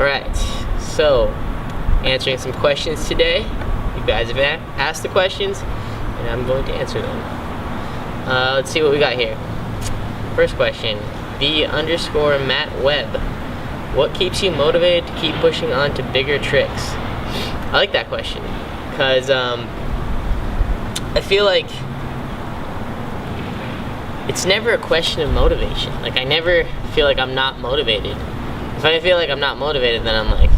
Alright, so answering some questions today. You guys have asked the questions, and I'm going to answer them. Let's see what we got here. First question, _Matt Webb. What keeps you motivated to keep pushing on to bigger tricks? I like that question, because I feel like it's never a question of motivation. Like, I never feel like I'm not motivated. If I feel like I'm not motivated, then I'm like,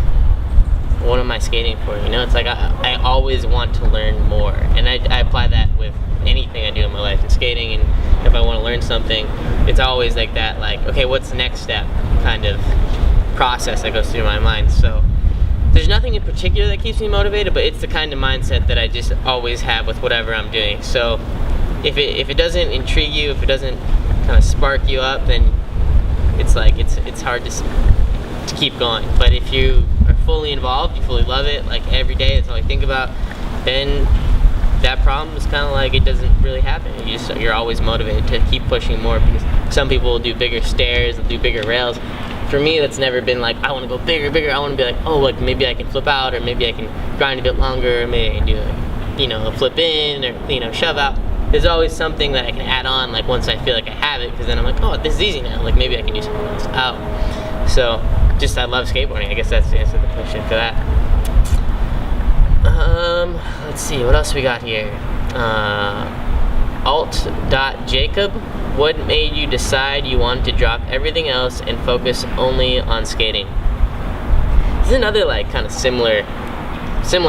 what am I skating for? You know, it's like I always want to learn more, and I apply that with anything I do in my life. In skating, and if I want to learn something, it's always like that, like, okay, what's the next step kind of process that goes through my mind. So there's nothing in particular that keeps me motivated, but it's the kind of mindset that I just always have with whatever I'm doing. So if it doesn't intrigue you, if it doesn't kind of spark you up, then it's like it's hard to keep going. But if you are fully involved, you fully love it, like every day it's all you think about, then that problem is kind of like it doesn't really happen. You're always motivated to keep pushing more, because some people will do bigger stairs, they'll do bigger rails. For me, that's never been like, I want to go bigger. I want to be like, oh, like maybe I can flip out, or maybe I can grind a bit longer, or maybe I can do a flip in, or shove out. There's always something that I can add on, like once I feel like I have it, because then I'm like, oh, this is easy now, like maybe I can do something else out. So just, I love skateboarding. I guess that's the answer to the question for that. Let's see, what else we got here? Alt.Jacob. What made you decide you wanted to drop everything else and focus only on skating? This is another like kind of similar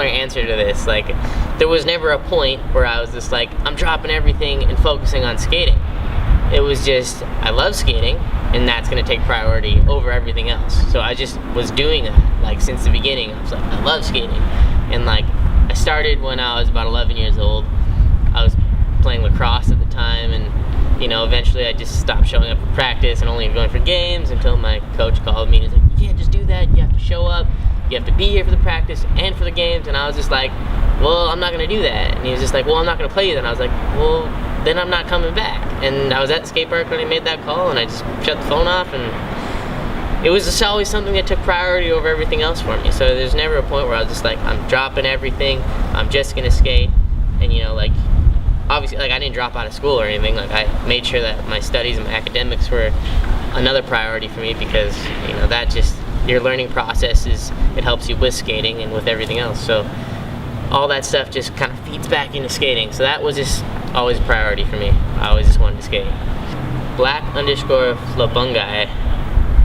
answer to this. Like, there was never a point where I was just like, I'm dropping everything and focusing on skating. It was just, I love skating, and that's gonna take priority over everything else. So I just was doing that, like, since the beginning. I was like, I love skating. And like, I started when I was about 11 years old. I was playing lacrosse at the time, and eventually I just stopped showing up for practice and only going for games until my coach called me and was like, you can't just do that, you have to show up, you have to be here for the practice and for the games. And I was just like, well, I'm not gonna do that. And he was just like, well, I'm not gonna play you then. I was like, well, then I'm not coming back. And I was at the skate park when he made that call, and I just shut the phone off, and it was just always something that took priority over everything else for me. So there's never a point where I was just like, I'm dropping everything, I'm just gonna skate. And like, obviously, like, I didn't drop out of school or anything. Like, I made sure that my studies and my academics were another priority for me, because that just, your learning process it helps you with skating and with everything else. So all that stuff just kind of feeds back into skating. So that was just always a priority for me. I always just wanted to skate. Black_Flabungai.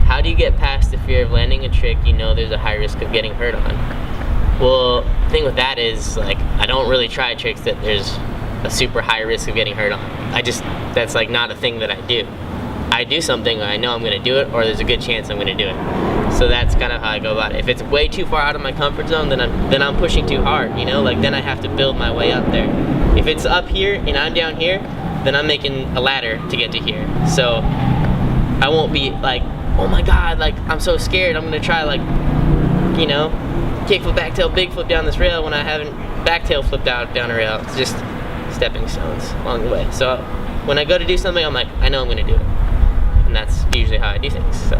How do you get past the fear of landing a trick there's a high risk of getting hurt on? Well, the thing with that is, like, I don't really try tricks that there's a super high risk of getting hurt on. That's like not a thing that I do. I do something where I know I'm gonna do it, or there's a good chance I'm gonna do it. So that's kind of how I go about it. If it's way too far out of my comfort zone, then I'm pushing too hard, like, then I have to build my way up there. If it's up here and I'm down here, then I'm making a ladder to get to here. So I won't be like, oh my god, like, I'm so scared, I'm gonna try, like, kickflip, backtail, big flip down this rail when I haven't backtail flipped out down a rail. It's just stepping stones along the way. So when I go to do something, I'm like, I know I'm gonna do it. And that's usually how I do things. So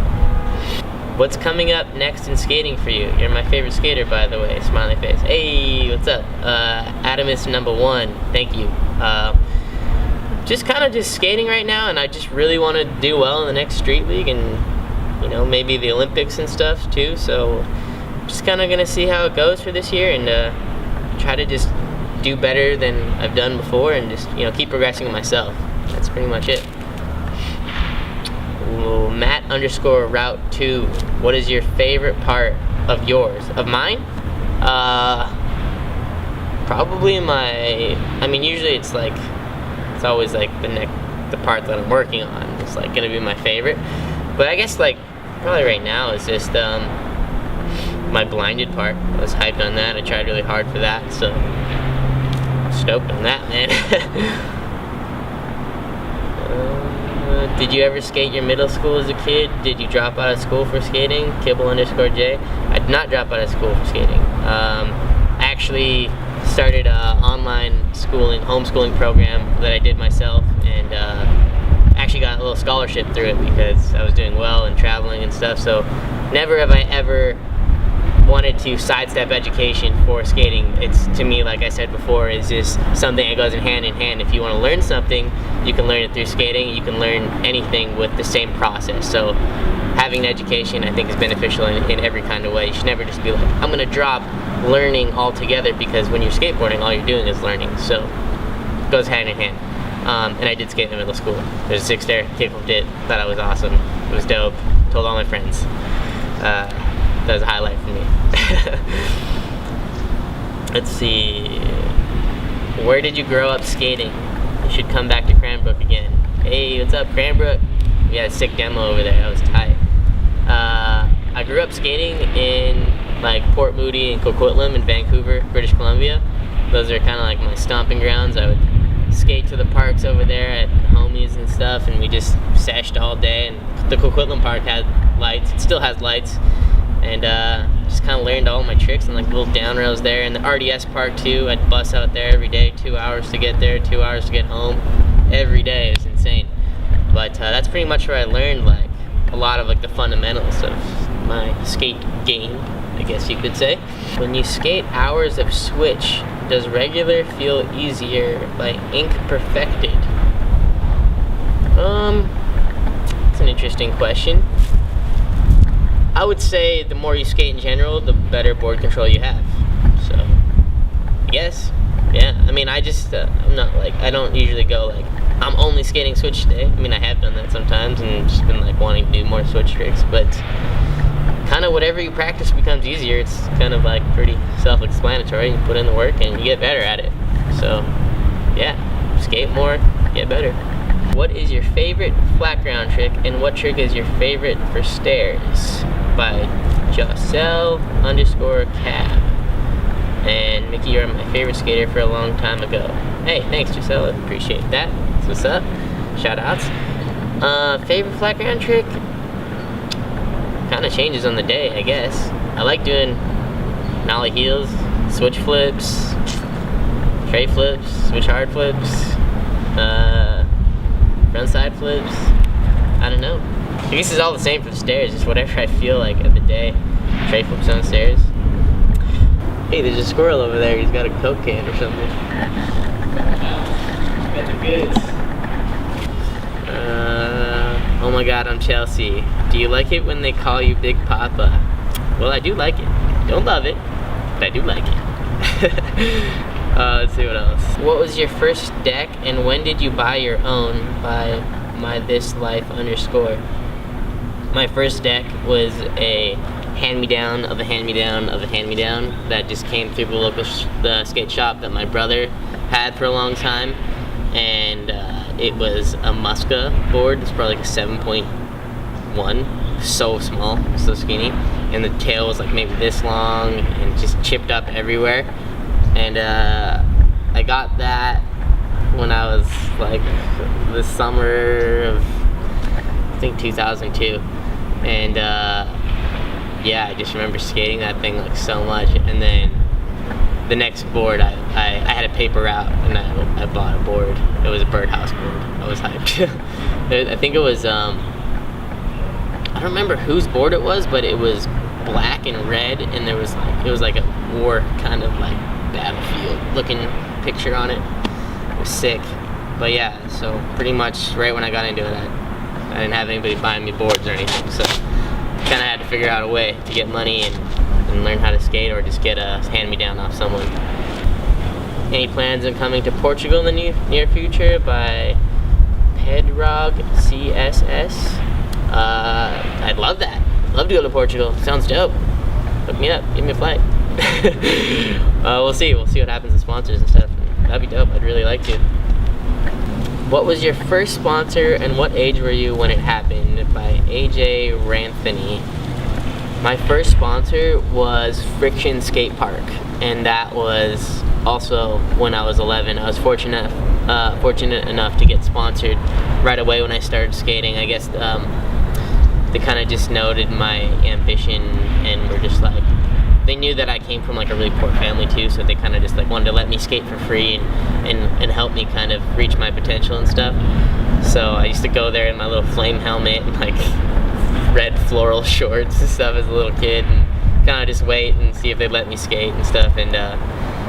what's coming up next in skating for you? You're my favorite skater, by the way. Smiley face. Hey, what's up? Adamus #1, thank you. Just kind of just skating right now, and I just really want to do well in the next street league, and maybe the Olympics and stuff too. So just kind of gonna see how it goes for this year, and try to just do better than I've done before, and just keep progressing myself. That's pretty much it. Ooh, Matt_Route2. What is your favorite part of yours? Of mine? Probably usually it's like, it's always like the part that I'm working on is like gonna be my favorite. But I guess like probably right now is just my blinded part. I was hyped on that. I tried really hard for that, so stoked on that, man. Did you ever skate your middle school as a kid? Did you drop out of school for skating? Kibble_J. I did not drop out of school for skating. I actually started an online homeschooling program that I did myself, and actually got a little scholarship through it because I was doing well and traveling and stuff. So never have I ever wanted to sidestep education for skating. It's, to me, like I said before, is just something that goes in hand. If you want to learn something, you can learn it through skating. You can learn anything with the same process. So having an education, I think, is beneficial in every kind of way. You should never just be like, I'm going to drop learning altogether, because when you're skateboarding, all you're doing is learning. So it goes hand in hand. And I did skate in middle school. There's a 6 there, kickflipped it, thought I was awesome. It was dope, told all my friends. That was a highlight for me. Let's see. Where did you grow up skating? You should come back to Cranbrook again. Hey, what's up, Cranbrook? We had a sick demo over there. That was tight. I grew up skating in like Port Moody and Coquitlam in Vancouver, British Columbia. Those are kind of like my stomping grounds. I would skate to the parks over there at homies and stuff, and we just seshed all day. And the Coquitlam Park had lights. It still has lights. And just kind of learned all my tricks and like little down rails there. And the RDS Park too, I'd bus out there every day, 2 hours to get there, 2 hours to get home, every day. It was insane. But that's pretty much where I learned like a lot of like the fundamentals of my skate game, I guess you could say. When you skate hours of switch, does regular feel easier by ink perfected? It's an interesting question. I would say the more you skate in general, the better board control you have. So, yes, yeah. I mean, I just, I'm not like, I don't usually go like, I'm only skating switch today. I mean, I have done that sometimes and just been like wanting to do more switch tricks, but kind of whatever you practice becomes easier. It's kind of like pretty self-explanatory. You put in the work and you get better at it. So, yeah, skate more, get better. What is your favorite flat ground trick, and what trick is your favorite for stairs? By Jocel_Cab. And Micky, you're my favorite skater for a long time ago. Hey, thanks, Jocel. I appreciate that. That's what's up. Shout outs. Favorite flat ground trick? Kind of changes on the day, I guess. I like doing nollie heels, switch flips, tray flips, switch hard flips, front side flips. I don't know. I guess it's all the same for the stairs, just whatever I feel like at the day. Tray flips on the stairs. Hey, there's a squirrel over there. He's got a Coke can or something. Got the goods. Oh my god, I'm Chelsea. Do you like it when they call you Big Papa? Well, I do like it. Don't love it, but I do like it. Let's see what else. What was your first deck, and when did you buy your own? By mythislife_. My first deck was a hand-me-down of a hand-me-down of a hand-me-down that just came through the local the skate shop that my brother had for a long time, and it was a Muska board. It's probably like a 7.1, so small, so skinny, and the tail was like maybe this long and just chipped up everywhere. And I got that when I was like the summer of I think 2002, and yeah, I just remember skating that thing like so much. And then the next board, I had a paper route and I bought a board. It was a birdhouse board. I was hyped. I think it was I don't remember whose board it was, but it was black and red, and there was like, it was like a war kind of like battlefield looking picture on it. It was sick. But yeah, so pretty much right when I got into it, I didn't have anybody buying me boards or anything, so kind of had to figure out a way to get money and learn how to skate, or just get a hand-me-down off someone. Any plans on coming to Portugal in the near future? By Pedrog CSS. I'd love that. Love to go to Portugal. Sounds dope. Hook me up. Give me a flight. We'll see. We'll see what happens with sponsors and stuff. That'd be dope. I'd really like to. What was your first sponsor, and what age were you when it happened? By AJ Ranthony. My first sponsor was Friction Skate Park, and that was also when I was 11. I was fortunate enough to get sponsored right away when I started skating. I guess they kind of just noted my ambition and were just like, they knew that I came from like a really poor family too, so they kind of just like wanted to let me skate for free and help me kind of reach my potential and stuff. So I used to go there in my little flame helmet and like red floral shorts and stuff as a little kid, and kind of just wait and see if they'd let me skate and stuff. And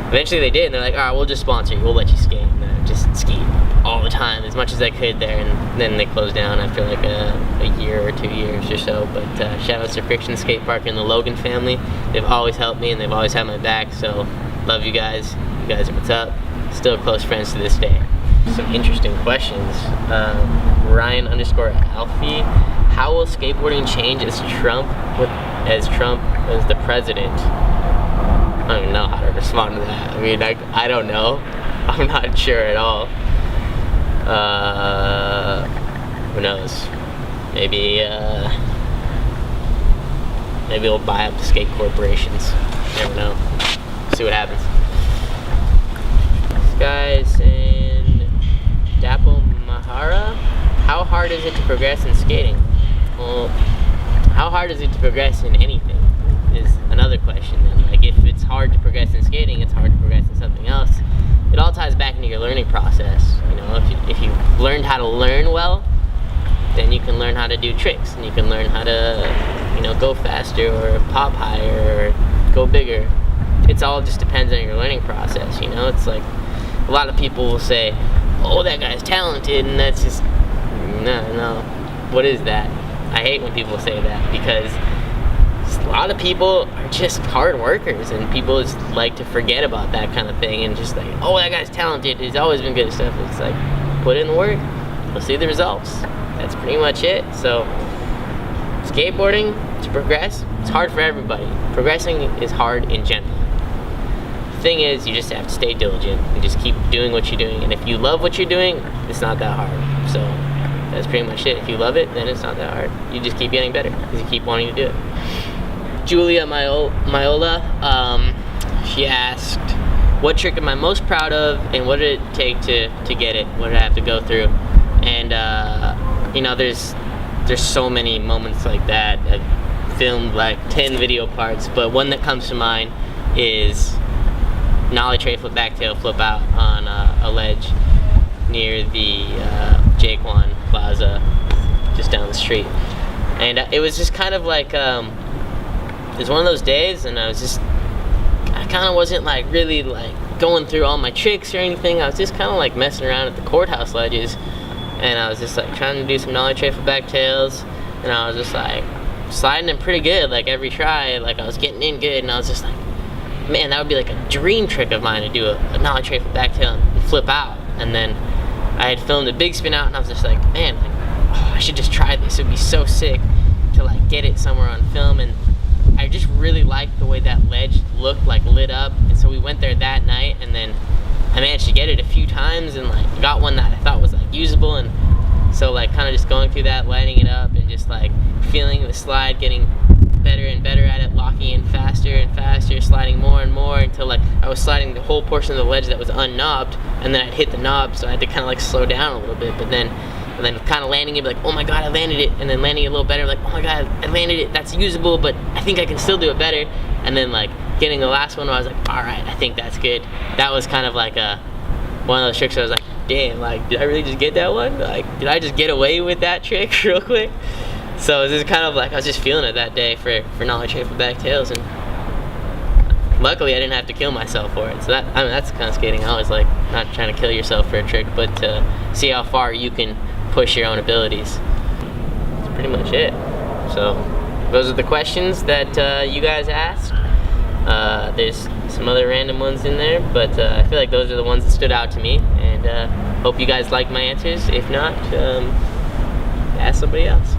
eventually they did, and they're like, all right, we'll just sponsor you, we'll let you skate. And I just skied all the time, as much as I could there, and then they closed down after like a year or 2 years or so. But shout out to Friction Skate Park and the Logan family. They've always helped me, and they've always had my back, so love you guys. You guys are what's up. Still close friends to this day. Some interesting questions. Ryan _Alfie, how will skateboarding change as Trump as the president? I don't even know how to respond to that. I mean, I don't know. I'm not sure at all. Who knows? Maybe we'll buy up the skate corporations. You never know. See what happens. This guy's saying, Dapo Mahara, how hard is it to progress in skating? Well, how hard is it to progress in anything is another question. And like, if it's hard to progress in skating, it's hard to progress in something else. It all ties back into your learning process. You know, if you learned how to learn well, then you can learn how to do tricks, and you can learn how to, you know, go faster or pop higher or go bigger. It's all just depends on your learning process. You know, it's like a lot of people will say, "Oh, that guy's talented," and that's just no. What is that? I hate when people say that, because a lot of people are just hard workers, and people just like to forget about that kind of thing and just like, oh, that guy's talented, he's always been good at stuff. It's like, put in the work, we'll see the results. That's pretty much it. So skateboarding, to progress, it's hard for everybody. Progressing is hard in general. The thing is, you just have to stay diligent and just keep doing what you're doing, and if you love what you're doing, it's not that hard. So that's pretty much it. If you love it, then it's not that hard. You just keep getting better because you keep wanting to do it. Julia Myola, she asked, what trick am I most proud of, and what did it take to get it? What did I have to go through? And you know, there's so many moments like that. I've filmed like 10 video parts, but one that comes to mind is nollie tray flip backtail flip out on a ledge near the Jaquan Plaza just down the street. And it was just kind of like it was one of those days, and I kind of wasn't like really like going through all my tricks or anything. I was just kind of like messing around at the courthouse ledges, and I was just like trying to do some nollie tray flip backtails, and I was just like sliding in pretty good like every try. Like I was getting in good, and I was just like, man, that would be like a dream trick of mine to do a nollie tray flip backtail and flip out. And then I had filmed a big spin out, and I was just like, man, like, oh, I should just try this. It would be so sick to like get it somewhere on film. And I just really liked the way that ledge looked, like lit up. And so we went there that night, and then I managed to get it a few times and like got one that I thought was like usable. And so like kind of just going through that, lighting it up, and just like feeling the slide, getting better and better at it, locking in faster and faster, sliding more and more until like I was sliding the whole portion of the ledge that was unknobbed, and then I'd hit the knob, so I had to kind of like slow down a little bit. But then kind of landing it, like, oh my god, I landed it, and then landing it a little better, like, oh my god, I landed it, that's usable, but I think I can still do it better. And then like getting the last one where I was like, all right, I think that's good. That was kind of like one of those tricks where I was like, damn, like, did I really just get that one? Like, did I just get away with that trick real quick? So it was just kind of like I was just feeling it that day for nollie tray flip backtails, and luckily I didn't have to kill myself for it. So that, I mean, that's the kind of skating I always like, not trying to kill yourself for a trick, but to see how far you can push your own abilities. That's pretty much it. So those are the questions that you guys asked. There's some other random ones in there, but I feel like those are the ones that stood out to me, and hope you guys like my answers. If not, ask somebody else.